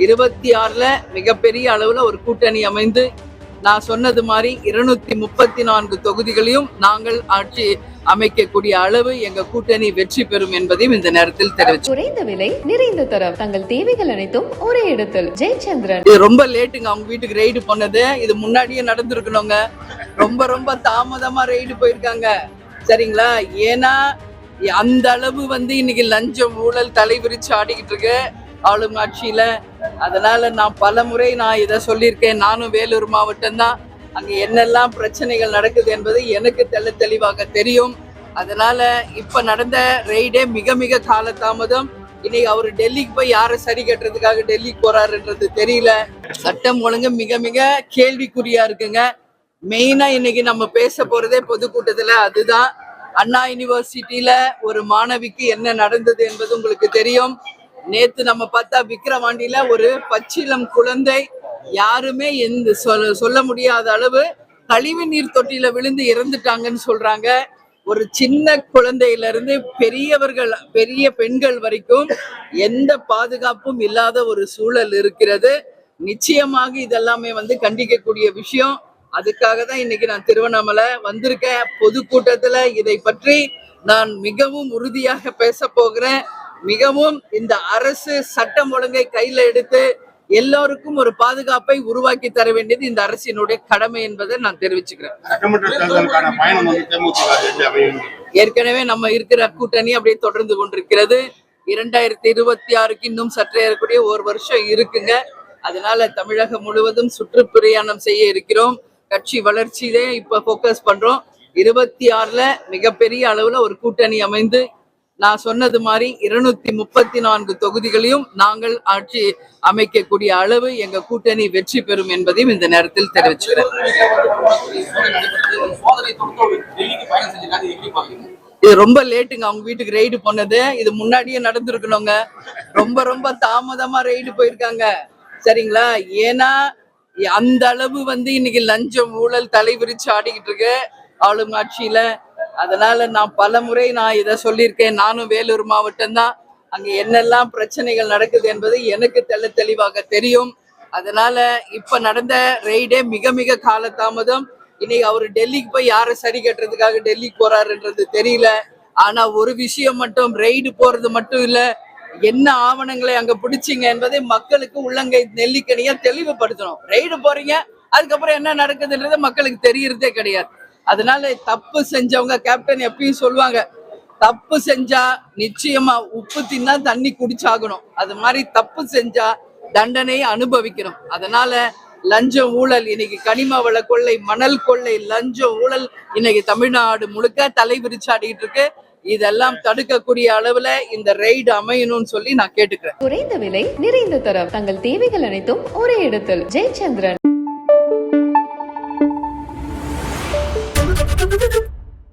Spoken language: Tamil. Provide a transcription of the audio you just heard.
26ல மிகப்பெரிய அளவுல ஒரு கூட்டணி அமைந்து நான் சொன்னது மாதிரி 234 தொகுதிகளையும் நாங்கள் ஆட்சி அமைக்கக்கூடிய அளவு எங்க கூட்டணி வெற்றி பெறும் என்பதையும் இந்த நேரத்தில் தெரிவிச்சு. குறைந்த விலை நிறைந்த தரம் தங்கள் தேவைகள் அனைத்தும் ஒரே இடத்தில். ஜெயச்சந்திரன். இது ரொம்ப லேட்டுங்க அவங்க வீட்டுக்கு ரெய்டு பண்ணது. இது முன்னாடியே நடந்திருக்கணுங்க. ரொம்ப தாமதமா ரெய்டு போயிருக்காங்க. சரிங்களா? ஏன்னா அந்த அளவு இன்னைக்கு லஞ்சம் ஊழல் தலைவிரிச்சு ஆடிக்கிட்டு இருக்கு ஆளும் ஆட்சியில. அதனால நான் பல முறை இதை சொல்லியிருக்கேன். நானும் வேலூர் மாவட்டம் தான். அங்க என்னெல்லாம் பிரச்சனைகள் நடக்குது என்பது எனக்கு தெளிவாக தெரியும். அதனால இப்ப நடந்த ரெய்டே மிக காலதாமதம். இன்னைக்கு அவரு டெல்லிக்கு போய் யாரை சரி கட்டுறதுக்காக டெல்லிக்கு போறாருன்றது தெரியல. சட்டம் ஒழுங்கு மிக கேள்விக்குறியா இருக்குங்க. மெயினா இன்னைக்கு நம்ம பேச போறதே பொதுக்கூட்டத்துல அதுதான். அண்ணா யூனிவர்சிட்டியில ஒரு மாணவிக்கு என்ன நடந்தது என்பது உங்களுக்கு தெரியும். நேத்து நம்ம பார்த்தா விக்கிரவாண்டியில ஒரு பச்சிளம் குழந்தை யாருமே சொல்ல முடியாத அளவு கழிவு நீர் தொட்டியில விழுந்து இறந்துட்டாங்கன்னு சொல்றாங்க. ஒரு சின்ன குழந்தையில இருந்து பெரிய பெண்கள் வரைக்கும் எந்த பாதுகாப்பும் இல்லாத ஒரு சூழல் இருக்கிறது. நிச்சயமாக இதெல்லாமே கண்டிக்கக்கூடிய விஷயம். அதுக்காக தான் இன்னைக்கு நான் திருவண்ணாமலை வந்திருக்கேன். பொதுக்கூட்டத்துல இதை பற்றி நான் மிகவும் உறுதியாக பேச போகிறேன். மிகவும் இந்த அரசு சட்டம் ஒழுங்கை கையில எடுத்து எல்லோருக்கும் ஒரு பாதுகாப்பை உருவாக்கி தர வேண்டியது இந்த அரசினுடைய கடமை என்பதை நான் தெரிவிச்சுக்கிறேன். ஏற்கனவே நம்ம இருக்கிற கூட்டணி அப்படியே தொடர்ந்து கொண்டிருக்கிறது. 2026க்கு இன்னும் சற்றே இருக்கக்கூடிய ஒரு வருஷம் இருக்குங்க. அதனால தமிழகம் முழுவதும் சுற்றுப்பிரயாணம் செய்ய இருக்கிறோம். கட்சி வளர்ச்சியிலே இப்ப போக்கஸ் பண்றோம். 26ல மிகப்பெரிய அளவுல ஒரு கூட்டணி அமைந்து நான் சொன்னது மாதிரி 234 தொகுதிகளையும் நாங்கள் ஆட்சி அமைக்கக்கூடிய அளவு எங்க கூட்டணி வெற்றி பெறும் என்பதையும் இந்த நேரத்தில் தெரிவிச்சுக்கிறேன். இது ரொம்ப லேட்டுங்க அவங்க வீட்டுக்கு ரெய்டு பண்ணது. இது முன்னாடியே நடந்திருக்கணுங்க. ரொம்ப தாமதமா ரெய்டு போயிருக்காங்க. சரிங்களா? ஏன்னா அந்த அளவு இன்னைக்கு லஞ்சம் ஊழல் தலைவிரிச்சு ஆடிக்கிட்டு இருக்கு ஆளும் ஆட்சியில. அதனால நான் பல முறை இதை சொல்லியிருக்கேன். நானும் வேலூர் மாவட்டம் தான். அங்க என்னெல்லாம் பிரச்சனைகள் நடக்குது என்பது எனக்கு தெளிவாக தெரியும். அதனால இப்ப நடந்த ரெய்டே மிக காலதாமதம். இன்னைக்கு அவரு டெல்லிக்கு போய் யாரை சரி கட்டுறதுக்காக டெல்லிக்கு போறாருன்றது தெரியல. ஆனா ஒரு விஷயம் மட்டும், ரெய்டு போறது மட்டும் இல்ல, என்ன ஆவணங்களை அங்க பிடிச்சிங்க என்பதை மக்களுக்கு உள்ளங்கை நெல்லிக்கனியா தெளிவுபடுத்தணும். ரெய்டு போறீங்க, அதுக்கப்புறம் என்ன நடக்குதுன்றது மக்களுக்கு தெரியறதே கிடையாது. அதனால தப்பு செஞ்சவங்க, கேப்டன் எப்பயும் சொல்லுவாங்க, தப்பு செஞ்சா நிச்சயமா உப்பு தின்னா தண்ணி குடிச்சாகணும். அது மாதிரி தப்பு செஞ்சா தண்டனையை அனுபவிக்கணும். அதனால லஞ்சம் ஊழல் இன்னைக்கு கனிம வள கொள்ளை, மணல் கொள்ளை, லஞ்சம் ஊழல் இன்னைக்கு தமிழ்நாடு முழுக்க தலைவிரிச்சாடிட்டு இருக்கு. இதெல்லாம் தடுக்கக்கூடிய அளவுல இந்த ரெய்டு அமையணும்னு சொல்லி நான் கேட்டுக்கிறேன். குறைந்த விலை நிறைந்த தரம் தங்கள் தேவைகள் அனைத்தும் ஒரே இடத்தில். ஜெயச்சந்திரன்.